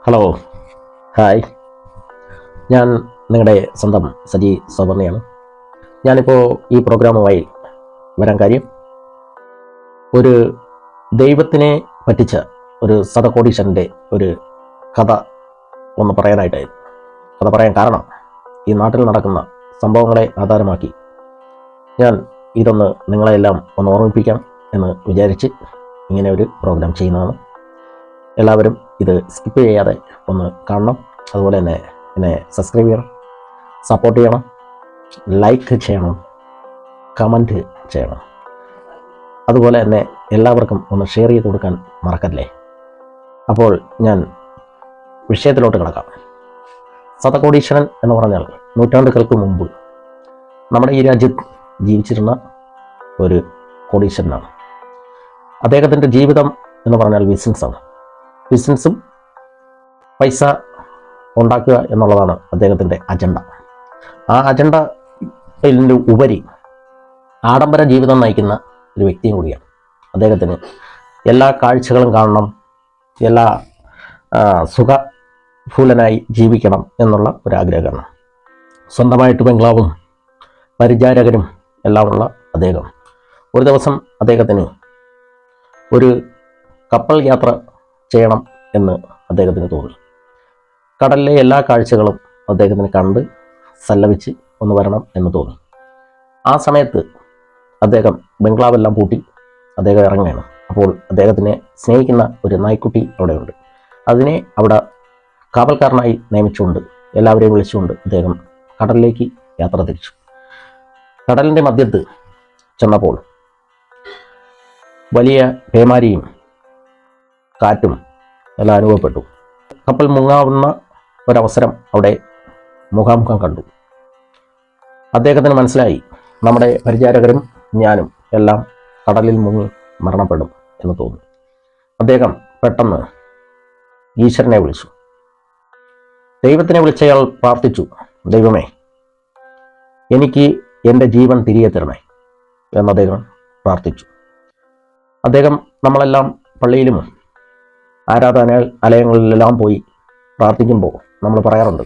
Hello, hi. ഞാൻ നിങ്ങളുടെ സ്വന്തം സജി സോബർണിയാണ്. ഞാനിപ്പോൾ ഈ പ്രോഗ്രാമുമായി വരാൻ കാര്യം, ഒരു ദൈവത്തിനെ പറ്റിച്ച ഒരു സതകോടീശ്വരൻ്റെ ഒരു കഥ ഒന്ന് പറയാനായിട്ടായിരുന്നു. കഥ പറയാൻ കാരണം, ഈ നാട്ടിൽ നടക്കുന്ന സംഭവങ്ങളെ ആധാരമാക്കി ഞാൻ ഇതൊന്ന് നിങ്ങളെല്ലാം ഒന്ന് ഓർമ്മിപ്പിക്കാം എന്ന് വിചാരിച്ച് ഇങ്ങനെ ഒരു പ്രോഗ്രാം ചെയ്യുന്നതാണ്. എല്ലാവരും ഇത് സ്കിപ്പ് ചെയ്യാതെ ഒന്ന് കാണണം. അതുപോലെ തന്നെ എന്നെ സബ്സ്ക്രൈബ് ചെയ്യണം, സപ്പോർട്ട് ചെയ്യണം, ലൈക്ക് ചെയ്യണം, കമൻറ്റ് ചെയ്യണം. അതുപോലെ തന്നെ എല്ലാവർക്കും ഒന്ന് ഷെയർ ചെയ്ത് കൊടുക്കാൻ മറക്കല്ലേ. അപ്പോൾ ഞാൻ വിഷയത്തിലോട്ട് കിടക്കാം. സതകോടീശ്വരൻ എന്ന് പറഞ്ഞാൽ നൂറ്റാണ്ടുകൾക്ക് മുമ്പ് നമ്മുടെ ഈ രാജ്യത്ത് ജീവിച്ചിരുന്ന ഒരു കോടീശ്വരനാണ്. അദ്ദേഹത്തിൻ്റെ ജീവിതം എന്ന് പറഞ്ഞാൽ ബിസിനസ്സും പൈസ ഉണ്ടാക്കുക എന്നുള്ളതാണ് അദ്ദേഹത്തിൻ്റെ അജണ്ട. ആ അജണ്ടയിൽ ഉപരി ആഡംബര ജീവിതം നയിക്കുന്ന ഒരു വ്യക്തിയും കൂടിയാണ്. അദ്ദേഹത്തിന് എല്ലാ കാഴ്ചകളും കാണണം, എല്ലാ സുഖഭൂലനായി ജീവിക്കണം എന്നുള്ള ഒരാഗ്രഹമാണ്. സ്വന്തമായിട്ട് ബംഗ്ലാവും പരിചാരകരും എല്ലാമുള്ള അദ്ദേഹം ഒരു ദിവസം അദ്ദേഹത്തിന് ഒരു കപ്പൽ യാത്ര ചെയ്യണം എന്ന് അദ്ദേഹത്തിന് തോന്നി. കടലിലെ എല്ലാ കാഴ്ചകളും അദ്ദേഹത്തിന് കണ്ട് സല്ലപിച്ച് ഒന്ന് വരണം എന്ന് തോന്നി. ആ സമയത്ത് അദ്ദേഹം ബംഗ്ലാവെല്ലാം പൂട്ടി അദ്ദേഹം ഇറങ്ങുകയാണ്. അപ്പോൾ അദ്ദേഹത്തിനെ സ്നേഹിക്കുന്ന ഒരു നായ്ക്കുട്ടി അവിടെയുണ്ട്. അതിനെ അവിടെ കാവൽക്കാരനായി നിയമിച്ചുകൊണ്ട് എല്ലാവരെയും വിളിച്ചുകൊണ്ട് അദ്ദേഹം കടലിലേക്ക് യാത്ര തിരിച്ചു. കടലിൻ്റെ മധ്യത്ത് ചെന്നപ്പോൾ വലിയ പേമാരിയും കാറ്റും എല്ലാം അനുഭവപ്പെട്ടു. കപ്പൽ മുങ്ങാവുന്ന ഒരവസരം അവിടെ മുഖാമുഖം കണ്ടു. അദ്ദേഹത്തിന് മനസ്സിലായി, നമ്മുടെ പരിചാരകരും ഞാനും എല്ലാം കടലിൽ മുങ്ങി മരണപ്പെടും എന്ന് തോന്നി. അദ്ദേഹം പെട്ടെന്ന് ഈശ്വരനെ വിളിച്ചു. ദൈവത്തിനെ വിളിച്ചയാൾ പ്രാർത്ഥിച്ചു, ദൈവമേ, എനിക്ക് എൻ്റെ ജീവൻ തിരികെ തരണേ എന്ന് അദ്ദേഹം പ്രാർത്ഥിച്ചു. അദ്ദേഹം നമ്മളെല്ലാം പള്ളിയിലും ആരാധനാലയങ്ങളിലെല്ലാം പോയി പ്രാർത്ഥിക്കുമ്പോൾ നമ്മൾ പറയാറുണ്ട്,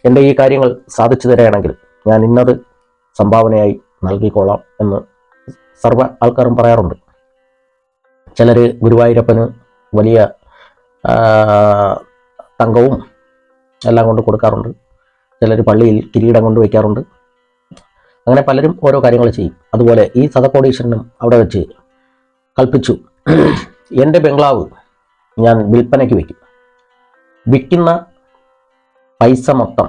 എൻ്റെ ഈ കാര്യങ്ങൾ സാധിച്ചു തരികയാണെങ്കിൽ ഞാൻ ഇന്നത് സംഭാവനയായി നൽകിക്കോളാം എന്ന് സർവ്വ ആൾക്കാരും പറയാറുണ്ട്. ചിലർ ഗുരുവായൂരപ്പന് വലിയ തങ്കവും എല്ലാം കൊണ്ട് കൊടുക്കാറുണ്ട്. ചിലർ പള്ളിയിൽ കിരീടം കൊണ്ട് വയ്ക്കാറുണ്ട്. അങ്ങനെ പലരും ഓരോ കാര്യങ്ങൾ ചെയ്യും. അതുപോലെ ഈ സതകോടീശ്വരനും അവിടെ വെച്ച് കൽപ്പിച്ചു, എൻ്റെ ബംഗ്ലാവ് ഞാൻ വിൽപ്പനയ്ക്ക് വയ്ക്കും. വിൽക്കുന്ന പൈസ മൊത്തം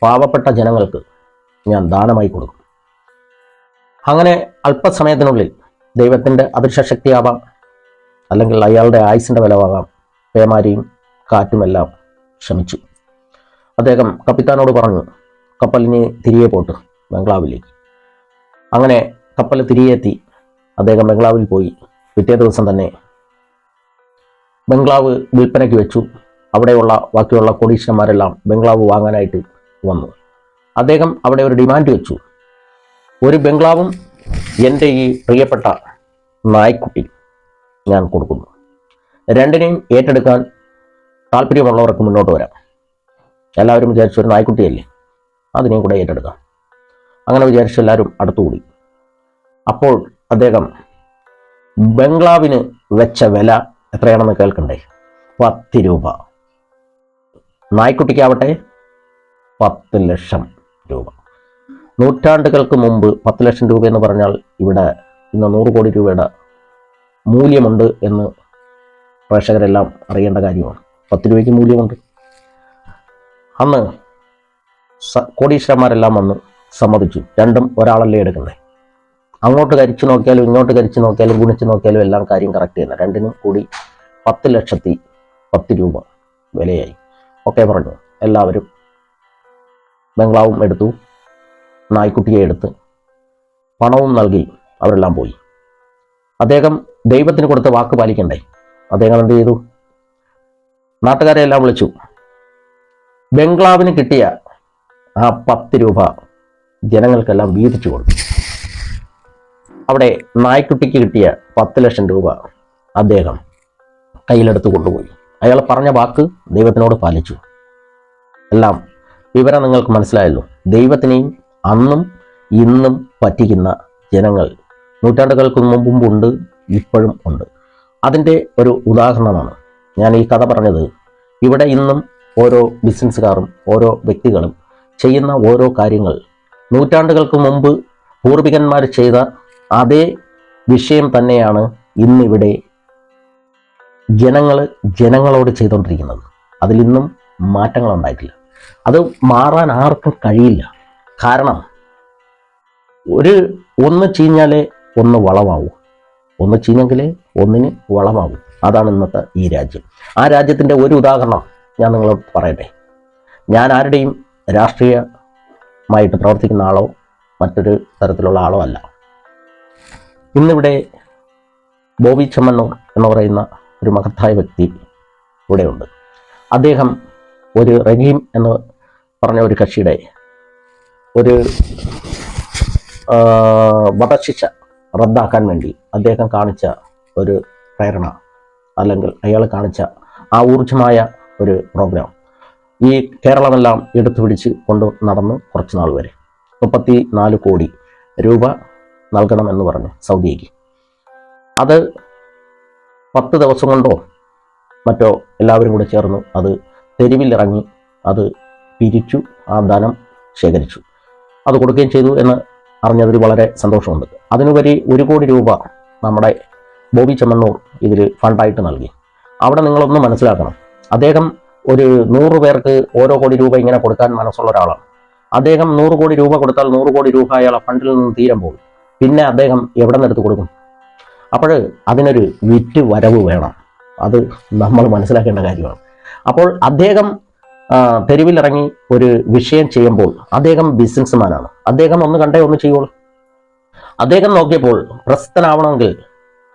പാവപ്പെട്ട ജനങ്ങൾക്ക് ഞാൻ ദാനമായി കൊടുക്കും. അങ്ങനെ അല്പസമയത്തിനുള്ളിൽ ദൈവത്തിൻ്റെ അദൃശ്യശക്തിയാവാം, അല്ലെങ്കിൽ അയാളുടെ ആയുസിൻ്റെ ബലമാകാം, പേമാരിയും കാറ്റുമെല്ലാം ശമിച്ചു. അദ്ദേഹം കപ്പിത്താനോട് പറഞ്ഞു, കപ്പലിന് തിരികെ പോട്ട് ബംഗ്ലാവിലേക്ക്. അങ്ങനെ കപ്പൽ തിരികെ എത്തി. അദ്ദേഹം ബംഗ്ലാവിൽ പോയി. പിറ്റേ ദിവസം തന്നെ ബംഗ്ലാവ് വിൽപ്പനയ്ക്ക് വെച്ചു. അവിടെയുള്ള ബാക്കിയുള്ള കോടീശ്വരന്മാരെല്ലാം ബംഗ്ലാവ് വാങ്ങാനായിട്ട് വന്നു. അദ്ദേഹം അവിടെ ഒരു ഡിമാൻഡ് വെച്ചു, ഒരു ബംഗ്ലാവും എൻ്റെ ഈ പ്രിയപ്പെട്ട നായ്ക്കുട്ടി ഞാൻ കൊടുക്കുന്നു. രണ്ടിനെയും ഏറ്റെടുക്കാൻ താല്പര്യമുള്ളവർക്ക് മുന്നോട്ട് വരാം. എല്ലാവരും വിചാരിച്ചു, ഒരു നായ്ക്കുട്ടിയല്ലേ, അതിനെയും കൂടെ ഏറ്റെടുക്കാം. അങ്ങനെ വിചാരിച്ചു എല്ലാവരും അടുത്തുകൂടി. അപ്പോൾ അദ്ദേഹം ബംഗ്ലാവിന് വെച്ച വില എത്രയാണെന്ന് കേൾക്കണ്ടേ? 10 രൂപ. നായ്ക്കുട്ടിക്കാവട്ടെ 10 ലക്ഷം രൂപ. നൂറ്റാണ്ടുകൾക്ക് മുമ്പ് 10 ലക്ഷം രൂപ എന്ന് പറഞ്ഞാൽ ഇവിടെ ഇന്ന് 100 കോടി രൂപയുടെ മൂല്യമുണ്ട് എന്ന് പ്രേക്ഷകരെല്ലാം അറിയേണ്ട കാര്യമാണ്. 10 രൂപയ്ക്ക് മൂല്യമുണ്ട്. അന്ന് കോടീശ്വരന്മാരെല്ലാം വന്ന് സമ്മതിച്ചു, രണ്ടും ഒരാളല്ലേ എടുക്കണ്ടേ. അങ്ങോട്ട് കരിച്ചു നോക്കിയാലും ഇങ്ങോട്ട് കരിച്ചു നോക്കിയാലും ഗുണിച്ച് നോക്കിയാലും എല്ലാം കാര്യം കറക്റ്റ് തന്നെ. രണ്ടിനും കൂടി 10,10 രൂപ വിലയായി. ഓക്കെ പറഞ്ഞു. എല്ലാവരും ബംഗ്ലാവും എടുത്തു, നായ്ക്കുട്ടിയെ എടുത്ത് പണവും നൽകി അവരെല്ലാം പോയി. അദ്ദേഹം ദൈവത്തിന് കൊടുത്ത വാക്ക് പാലിക്കണ്ടേ. അദ്ദേഹം എന്ത് ചെയ്തു? നാട്ടുകാരെ എല്ലാം വിളിച്ചു. ബംഗ്ലാവിന് കിട്ടിയ ആ 10 രൂപ ജനങ്ങൾക്കെല്ലാം വീതിച്ചു കൊടുത്തു. അവിടെ നായ്ക്കുട്ടിക്ക് കിട്ടിയ 10 ലക്ഷം രൂപ അദ്ദേഹം കയ്യിലെടുത്ത് കൊണ്ടുപോയി. അയാൾ പറഞ്ഞ വാക്ക് ദൈവത്തിനോട് പാലിച്ചു. എല്ലാം വിവരം നിങ്ങൾക്ക് മനസ്സിലായല്ലോ. ദൈവത്തിനെയും അന്നും ഇന്നും പറ്റിക്കുന്ന ജനങ്ങൾ നൂറ്റാണ്ടുകൾക്ക് മുമ്പും ഉണ്ട്, ഇപ്പോഴും ഉണ്ട്. അതിൻ്റെ ഒരു ഉദാഹരണമാണ് ഞാൻ ഈ കഥ പറഞ്ഞത്. ഇവിടെ ഇന്നും ഓരോ ബിസിനസ്സുകാരും ഓരോ വ്യക്തികളും ചെയ്യുന്ന ഓരോ കാര്യങ്ങൾ നൂറ്റാണ്ടുകൾക്ക് മുമ്പ് പൂർവികന്മാർ ചെയ്ത അതേ വിഷയം തന്നെയാണ് ഇന്നിവിടെ ജനങ്ങളോട് ചെയ്തുകൊണ്ടിരിക്കുന്നത്. അതിലിന്നും മാറ്റങ്ങൾ ഉണ്ടായിട്ടില്ല. അത് മാറാൻ ആർക്കും കഴിയില്ല. കാരണം ഒന്ന് ചീഞ്ഞാലേ ഒന്ന് വളമാവൂ, ഒന്ന് ചീഞ്ഞെങ്കിലേ ഒന്നിന് വളമാവും. അതാണ് ഇന്നത്തെ ഈ രാജ്യം. ആ രാജ്യത്തിൻ്റെ ഒരു ഉദാഹരണം ഞാൻ നിങ്ങളോട് പറയട്ടെ. ഞാൻ ആരുടെയും രാഷ്ട്രീയമായിട്ട് പ്രവർത്തിക്കുന്ന ആളോ മറ്റൊരു തരത്തിലുള്ള ആളോ അല്ല. ഇന്നിവിടെ ബോബി ചെമ്മണ്ണൂർ എന്ന് പറയുന്ന ഒരു മഹത്തായ വ്യക്തി ഇവിടെയുണ്ട്. അദ്ദേഹം ഒരു റഹീം എന്ന് പറഞ്ഞ ഒരു കക്ഷിയുടെ ഒരു വധശിക്ഷ റദ്ദാക്കാൻ വേണ്ടി അദ്ദേഹം കാണിച്ച ഒരു പ്രേരണ, അല്ലെങ്കിൽ അയാൾ കാണിച്ച ആ ഊർജ്ജമായ ഒരു പ്രോഗ്രാം ഈ കേരളമെല്ലാം എടുത്തു പിടിച്ച് കൊണ്ട് നടന്ന് കുറച്ച് നാൾ വരെ 34 കോടി രൂപ നൽകണമെന്ന് പറഞ്ഞു സൗദിക്ക്. അത് 10 ദിവസം കൊണ്ടോ മറ്റോ എല്ലാവരും കൂടെ ചേർന്ന് അത് തെരുവിലിറങ്ങി അത് പിരിച്ചു, ആ ധനം ശേഖരിച്ചു. അത് കൊടുക്കുകയും ചെയ്തു എന്ന് അറിഞ്ഞതിൽ വളരെ സന്തോഷമുണ്ട്. അതിനുപരി 1 കോടി രൂപ നമ്മുടെ ബോബി ചെമ്മണ്ണൂർ ഇതിൽ ഫണ്ടായിട്ട് നൽകി. അവിടെ നിങ്ങളൊന്ന് മനസ്സിലാക്കണം, അദ്ദേഹം ഒരു 100 പേർക്ക് ഓരോ കോടി രൂപ ഇങ്ങനെ കൊടുക്കാൻ മനസ്സുള്ള ഒരാളാണ്. അദ്ദേഹം 100 കോടി രൂപ കൊടുത്താൽ 100 കോടി രൂപ അയാളെ ഫണ്ടിൽ നിന്ന് തീരുമ്പോൾ പിന്നെ അദ്ദേഹം എവിടെ നിന്നെടുത്ത് കൊടുക്കും? അപ്പോൾ അതിനൊരു വിറ്റ് വരവ് വേണം. അത് നമ്മൾ മനസ്സിലാക്കേണ്ട കാര്യമാണ്. അപ്പോൾ അദ്ദേഹം തെരുവിലിറങ്ങി ഒരു വിഷയം ചെയ്യുമ്പോൾ അദ്ദേഹം ബിസിനസ്മാനാണ്. അദ്ദേഹം ഒന്ന് കണ്ടേ ഒന്ന് ചെയ്യുള്ളൂ. അദ്ദേഹം നോക്കിയപ്പോൾ പ്രശസ്തനാവണമെങ്കിൽ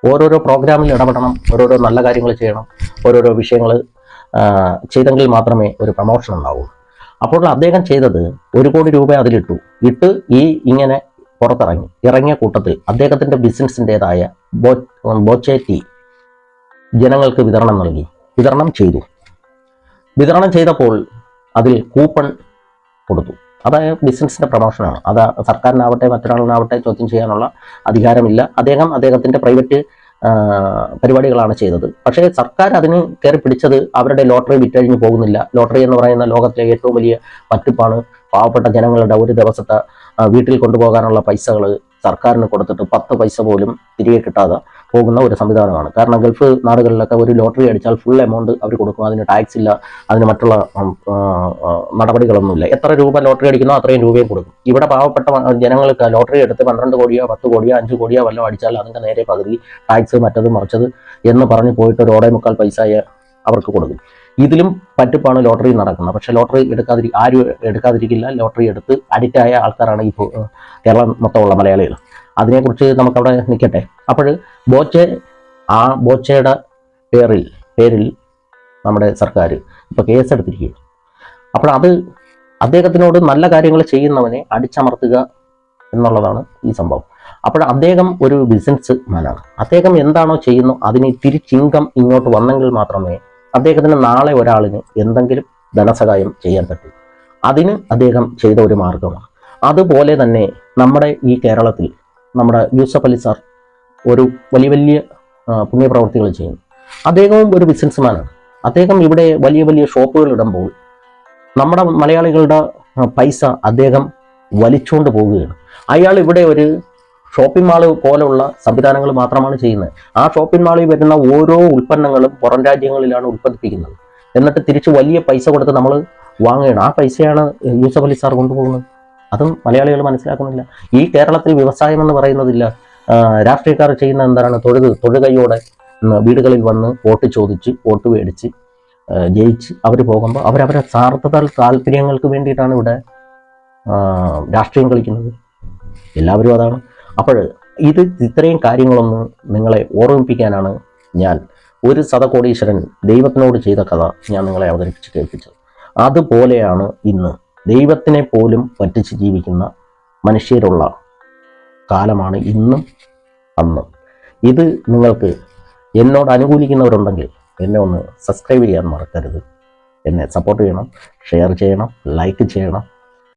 ഓരോരോ പ്രോഗ്രാമിൽ ഇടപെടണം, ഓരോരോ നല്ല കാര്യങ്ങൾ ചെയ്യണം, ഓരോരോ വിഷയങ്ങൾ ചെയ്തെങ്കിൽ മാത്രമേ ഒരു പ്രമോഷൻ ഉണ്ടാവൂ. അപ്പോൾ അദ്ദേഹം ചെയ്തത് 1 കോടി രൂപ അതിലിട്ടു. ഇങ്ങനെ ഇറങ്ങിയ കൂട്ടത്തിൽ അദ്ദേഹത്തിൻ്റെ ബിസിനസ്സിൻ്റെതായ ബോച്ചേറ്റി ജനങ്ങൾക്ക് വിതരണം ചെയ്തു. വിതരണം ചെയ്തപ്പോൾ അതിൽ കൂപ്പൺ കൊടുത്തു. അതായത് ബിസിനസ്സിൻ്റെ പ്രമോഷനാണ്. അത് സർക്കാരിനാവട്ടെ മറ്റൊരാളിനാവട്ടെ ചോദ്യം ചെയ്യാനുള്ള അധികാരമില്ല. അദ്ദേഹത്തിൻ്റെ പ്രൈവറ്റ് പരിപാടികളാണ് ചെയ്തത്. പക്ഷേ സർക്കാർ അതിന് കയറി പിടിച്ചത് അവരുടെ ലോട്ടറി വിറ്റഴിഞ്ഞു പോകുന്നില്ല. ലോട്ടറി എന്ന് പറയുന്ന ലോകത്തിലെ ഏറ്റവും വലിയ പറ്റിപ്പാണ്. പാവപ്പെട്ട ജനങ്ങളുടെ ഒരു ദിവസത്തെ വീട്ടിൽ കൊണ്ടുപോകാനുള്ള പൈസകൾ സർക്കാരിന് കൊടുത്തിട്ട് 10 പൈസ പോലും തിരികെ കിട്ടാതെ പോകുന്ന ഒരു സംവിധാനമാണ്. കാരണം ഗൾഫ് നാടുകളിലൊക്കെ ഒരു ലോട്ടറി അടിച്ചാൽ ഫുൾ എമൗണ്ട് അവർ കൊടുക്കും. അതിന് ടാക്സ് ഇല്ല, അതിന് മറ്റുള്ള നടപടികളൊന്നുമില്ല. എത്ര രൂപ ലോട്ടറി അടിക്കുന്നോ അത്രയും രൂപയും കൊടുക്കും. ഇവിടെ പാവപ്പെട്ട ജനങ്ങൾക്ക് ലോട്ടറി എടുത്ത് 12 കോടിയോ 10 കോടിയോ 5 കോടിയോ വല്ലതും അടിച്ചാൽ അതിൻ്റെ നേരെ പകുതി ടാക്സ് മറ്റത് മറിച്ചത് എന്ന് പറഞ്ഞ് പോയിട്ട് ഒരു 1.25 പൈസ അവർക്ക് കൊടുക്കും. ഇതിലും പറ്റിപ്പാണ് ലോട്ടറി നടക്കുന്നത്. പക്ഷേ ലോട്ടറി ആരും എടുക്കാതിരിക്കില്ല. ലോട്ടറി എടുത്ത് അഡിക്റ്റായ ആൾക്കാരാണ് ഈ കേരളം മൊത്തമുള്ള മലയാളികൾ. അതിനെക്കുറിച്ച് നമുക്കവിടെ നിൽക്കട്ടെ. അപ്പോൾ ബോച്ചയുടെ പേരിൽ നമ്മുടെ സർക്കാർ ഇപ്പോൾ കേസെടുത്തിരിക്കുകയാണ്. അപ്പോൾ അദ്ദേഹത്തിനോട് നല്ല കാര്യങ്ങൾ ചെയ്യുന്നവനെ അടിച്ചമർത്തുക എന്നുള്ളതാണ് ഈ സംഭവം. അപ്പോൾ അദ്ദേഹം ഒരു ബിസിനസ് മാനാണ്. അദ്ദേഹം എന്താണോ ചെയ്യുന്നു അതിന് തിരിച്ചിൻകം ഇങ്ങോട്ട് വന്നെങ്കിൽ മാത്രമേ അദ്ദേഹത്തിന് നാളെ ഒരാളിന് എന്തെങ്കിലും ധനസഹായം ചെയ്യാൻ പറ്റും. അതിന് അദ്ദേഹം ചെയ്ത ഒരു മാർഗമാണ്. അതുപോലെ തന്നെ നമ്മുടെ ഈ കേരളത്തിൽ നമ്മുടെ യൂസഫ് അലി സാർ ഒരു വലിയ പുണ്യപ്രവർത്തികൾ ചെയ്യുന്നു. അദ്ദേഹവും ഒരു ബിസിനസ്മാനാണ്. അദ്ദേഹം ഇവിടെ വലിയ ഷോപ്പുകൾ ഇടുമ്പോൾ നമ്മുടെ മലയാളികളുടെ പൈസ അദ്ദേഹം വലിച്ചുകൊണ്ട് പോവുകയാണ്. അയാൾ ഇവിടെ ഒരു ഷോപ്പിംഗ് മാള് പോലുള്ള സംവിധാനങ്ങൾ മാത്രമാണ് ചെയ്യുന്നത്. ആ ഷോപ്പിംഗ് മാളിൽ വരുന്ന ഓരോ ഉൽപ്പന്നങ്ങളും പുറം രാജ്യങ്ങളിലാണ് ഉൽപ്പാദിപ്പിക്കുന്നത്. എന്നിട്ട് തിരിച്ച് വലിയ പൈസ കൊടുത്ത് നമ്മൾ വാങ്ങുകയാണ്. ആ പൈസയാണ് യൂസഫ് അലി സാർ കൊണ്ടുപോകുന്നത്. അതും മലയാളികൾ മനസ്സിലാക്കുന്നില്ല. ഈ കേരളത്തിൽ വ്യവസായം എന്ന് പറയുന്നതില്ല. രാഷ്ട്രീയക്കാർ ചെയ്യുന്ന എന്താണ്? തൊഴുകയോടെ വീടുകളിൽ വന്ന് വോട്ട് ചോദിച്ച് വോട്ട് മേടിച്ച് ജയിച്ച് അവർ പോകുമ്പോൾ അവരവരുടെ താല്പര്യങ്ങൾക്ക് വേണ്ടിയിട്ടാണ് ഇവിടെ രാഷ്ട്രീയം കളിക്കുന്നത്. എല്ലാവരും അതാണ്. അപ്പോൾ ഇത്രയും കാര്യങ്ങളൊന്ന് നിങ്ങളെ ഓർമ്മിപ്പിക്കാനാണ് ഞാൻ ഒരു ശതകോടീശ്വരൻ ദൈവത്തിനോട് ചെയ്ത കഥ ഞാൻ നിങ്ങളെ അവതരിപ്പിച്ച് കേൾപ്പിച്ചത്. അതുപോലെയാണ് ഇന്ന് ദൈവത്തിനെ പോലും പറ്റിച്ച് ജീവിക്കുന്ന മനുഷ്യരുള്ള കാലമാണ് ഇന്നും അന്നും. ഇത് നിങ്ങൾക്ക് എന്നോട് അനുകൂലിക്കുന്നവരുണ്ടെങ്കിൽ എന്നെ ഒന്ന് സബ്സ്ക്രൈബ് ചെയ്യാൻ മറക്കരുത്. എന്നെ സപ്പോർട്ട് ചെയ്യണം, ഷെയർ ചെയ്യണം, ലൈക്ക് ചെയ്യണം,